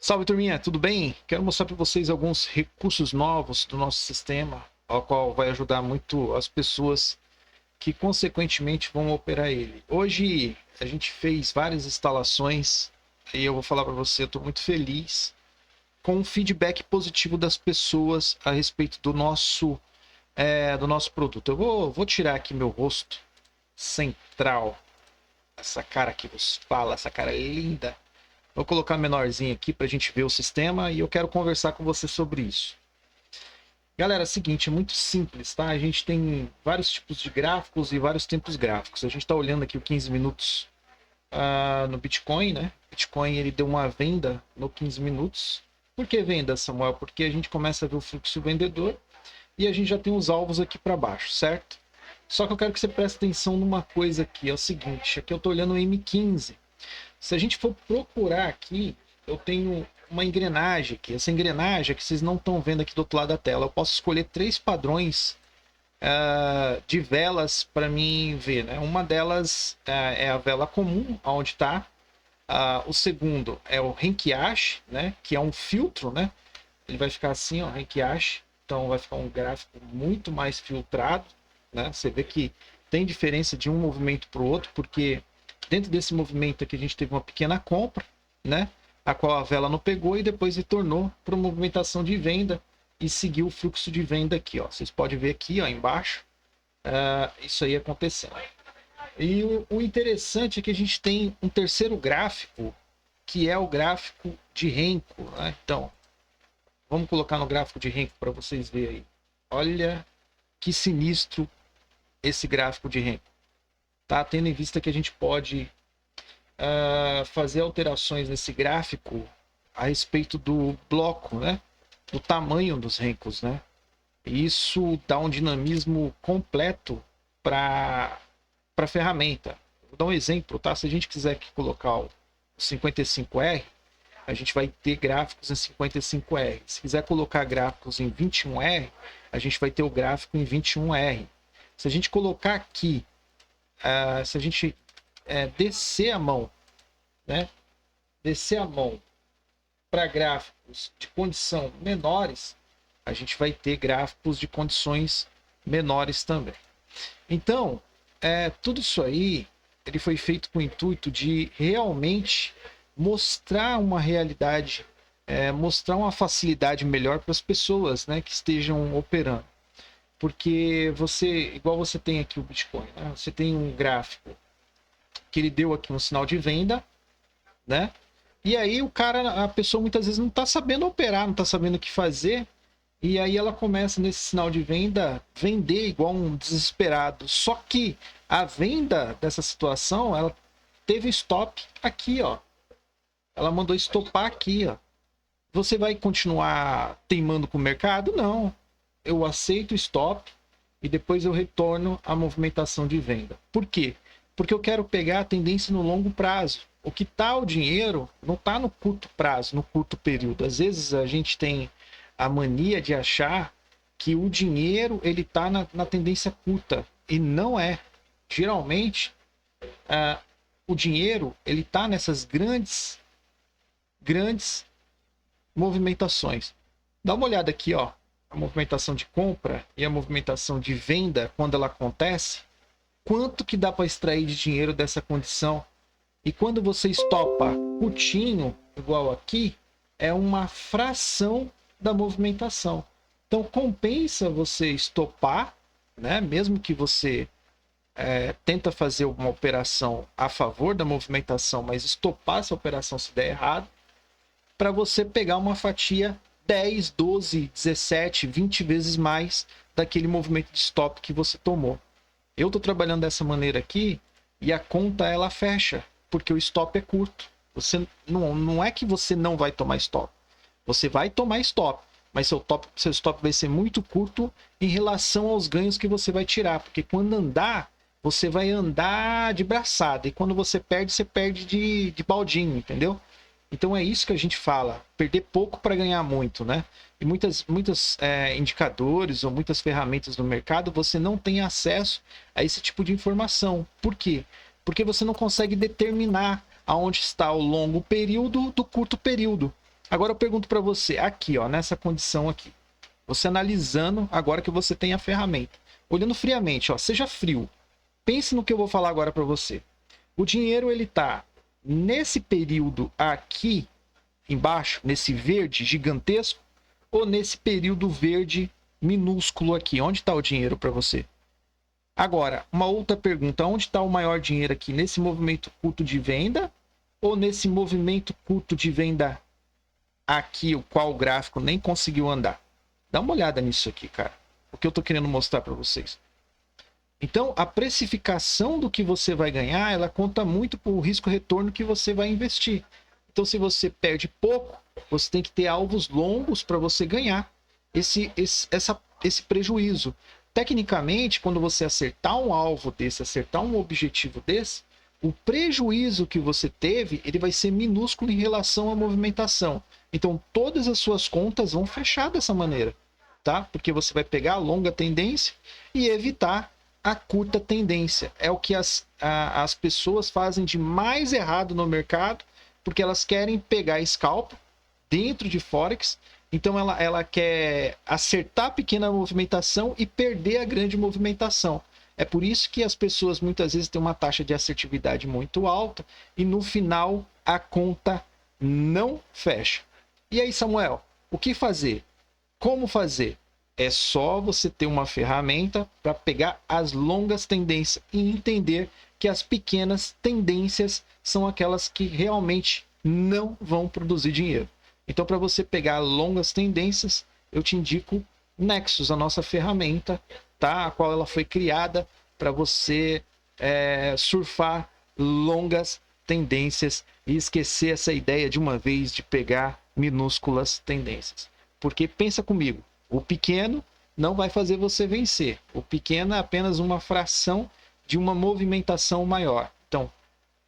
Salve, turminha, tudo bem? Quero mostrar para vocês alguns recursos novos do nosso sistema, ao qual vai ajudar muito as pessoas que consequentemente vão operar ele. Hoje a gente fez várias instalações e eu vou falar para você, eu estou muito feliz com o feedback positivo das pessoas a respeito do nosso produto. Eu vou tirar aqui meu rosto central, essa cara que vos fala, essa cara linda. Vou colocar menorzinho aqui para a gente ver o sistema e eu quero conversar com você sobre isso. Galera, é o seguinte, é muito simples, tá? A gente tem vários tipos de gráficos e vários tempos gráficos. A gente está olhando aqui o 15 minutos no Bitcoin, né? Bitcoin ele deu uma venda no 15 minutos. Por que venda, Samuel? Porque a gente começa a ver o fluxo vendedor e a gente já tem os alvos aqui para baixo, certo? Só que eu quero que você preste atenção numa coisa aqui, é o seguinte, aqui eu estou olhando o M15. Se a gente for procurar aqui, eu tenho uma engrenagem aqui. Essa engrenagem que vocês não estão vendo aqui do outro lado da tela. Eu posso escolher 3 padrões de velas para mim ver, né? Uma delas é a vela comum, onde está. O segundo é o Renkiashi, né? Que é um filtro, né? Ele vai ficar assim, ó, Renkiashi. Então vai ficar um gráfico muito mais filtrado, né? Você vê que tem diferença de um movimento para o outro, porque dentro desse movimento aqui a gente teve uma pequena compra, né? A qual a vela não pegou e depois retornou para uma movimentação de venda e seguiu o fluxo de venda aqui, ó. Vocês podem ver aqui, ó, embaixo, isso aí acontecendo. E o interessante é que a gente tem um terceiro gráfico, que é o gráfico de Renko, né? Então, vamos colocar no gráfico de Renko para vocês verem aí. Olha que sinistro esse gráfico de Renko. Tá? Tendo em vista que a gente pode fazer alterações nesse gráfico a respeito do bloco, né? Do tamanho dos Renkos, né? E isso dá um dinamismo completo para a ferramenta. Vou dar um exemplo, tá? Se a gente quiser aqui colocar o 55R, a gente vai ter gráficos em 55R. Se quiser colocar gráficos em 21R, a gente vai ter o gráfico em 21R. Se a gente colocar aqui, se a gente descer a mão, né? Descer a mão para gráficos de condição menores, a gente vai ter gráficos de condições menores também. Então, tudo isso aí ele foi feito com o intuito de realmente mostrar uma realidade, mostrar uma facilidade melhor para as pessoas, né, que estejam operando. Porque você, igual você tem aqui o Bitcoin, né? Você tem um gráfico que ele deu aqui um sinal de venda, né? E aí a pessoa muitas vezes não está sabendo operar, não está sabendo o que fazer, e aí ela começa nesse sinal de venda vender igual um desesperado. Só que a venda dessa situação, ela teve stop aqui, ó. Ela mandou estopar aqui, ó. Você vai continuar teimando com o mercado? Não. Eu aceito o stop e depois eu retorno à movimentação de venda. Por quê? Porque eu quero pegar a tendência no longo prazo. O que está o dinheiro não está no curto prazo, no curto período. Às vezes a gente tem a mania de achar que o dinheiro ele está na tendência curta e não é. Geralmente o dinheiro ele está nessas grandes movimentações. Dá uma olhada aqui, ó, a movimentação de compra e a movimentação de venda quando ela acontece. Quanto que dá para extrair de dinheiro dessa condição? E quando você estopa curtinho, igual aqui, é uma fração da movimentação. Então compensa você estopar, né? Mesmo que você tenta fazer uma operação a favor da movimentação, mas estopar essa operação se der errado, para você pegar uma fatia 10, 12, 17, 20 vezes mais daquele movimento de stop que você tomou. Eu estou trabalhando dessa maneira aqui e a conta ela fecha, porque o stop é curto. Você não é que você não vai tomar stop. Você vai tomar stop, mas seu stop vai ser muito curto em relação aos ganhos que você vai tirar, porque quando andar, você vai andar de braçada e quando você perde de baldinho, entendeu? Então é isso que a gente fala, perder pouco para ganhar muito, né? E muitos indicadores ou muitas ferramentas do mercado você não tem acesso a esse tipo de informação. Por quê? Porque você não consegue determinar aonde está o longo período do curto período. Agora eu pergunto para você, aqui, ó, nessa condição aqui, você analisando agora que você tem a ferramenta, olhando friamente, ó, seja frio. Pense no que eu vou falar agora para você. O dinheiro ele tá nesse período aqui embaixo, nesse verde gigantesco, ou nesse período verde minúsculo aqui? Onde está o dinheiro para você? Agora, uma outra pergunta, onde está o maior dinheiro aqui? Nesse movimento curto de venda ou nesse movimento curto de venda aqui, o qual o gráfico nem conseguiu andar? Dá uma olhada nisso aqui, cara. O que eu estou querendo mostrar para vocês. Então, a precificação do que você vai ganhar, ela conta muito com o risco-retorno que você vai investir. Então, se você perde pouco, você tem que ter alvos longos para você ganhar esse prejuízo. Tecnicamente, quando você acertar um alvo desse, acertar um objetivo desse, o prejuízo que você teve, ele vai ser minúsculo em relação à movimentação. Então, todas as suas contas vão fechar dessa maneira, tá? Porque você vai pegar a longa tendência e evitar a curta tendência. É o que as pessoas fazem de mais errado no mercado, porque elas querem pegar scalp dentro de Forex. Então ela quer acertar a pequena movimentação e perder a grande movimentação. É por isso que as pessoas muitas vezes têm uma taxa de assertividade muito alta e no final a conta não fecha. E aí, Samuel, o que fazer? Como fazer? É só você ter uma ferramenta para pegar as longas tendências e entender que as pequenas tendências são aquelas que realmente não vão produzir dinheiro. Então, para você pegar longas tendências, eu te indico Nexus, a nossa ferramenta, tá? A qual ela foi criada para você surfar longas tendências e esquecer essa ideia de uma vez de pegar minúsculas tendências. Porque pensa comigo, o pequeno não vai fazer você vencer. O pequeno é apenas uma fração de uma movimentação maior. Então,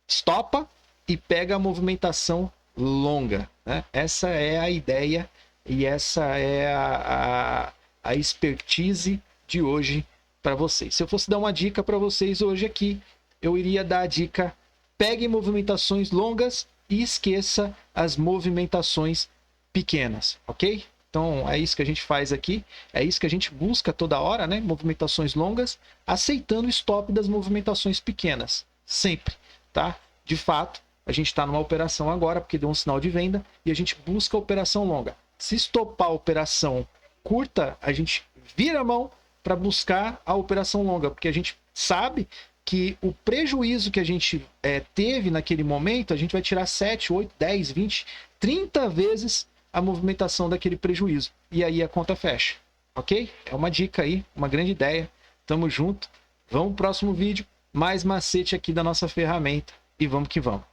estopa e pega a movimentação longa, né? Essa é a ideia e essa é a expertise de hoje para vocês. Se eu fosse dar uma dica para vocês hoje aqui, eu iria dar a dica: pegue movimentações longas e esqueça as movimentações pequenas, ok? Então é isso que a gente faz aqui, é isso que a gente busca toda hora, né? Movimentações longas, aceitando o stop das movimentações pequenas, sempre, tá? De fato, a gente está numa operação agora, porque deu um sinal de venda, e a gente busca a operação longa. Se estopar a operação curta, a gente vira a mão para buscar a operação longa, porque a gente sabe que o prejuízo que a gente teve naquele momento, a gente vai tirar 7, 8, 10, 20, 30 vezes a movimentação daquele prejuízo. E aí a conta fecha, ok? É uma dica aí, uma grande ideia. Tamo junto. Vamos pro próximo vídeo. Mais macete aqui da nossa ferramenta. E vamos que vamos.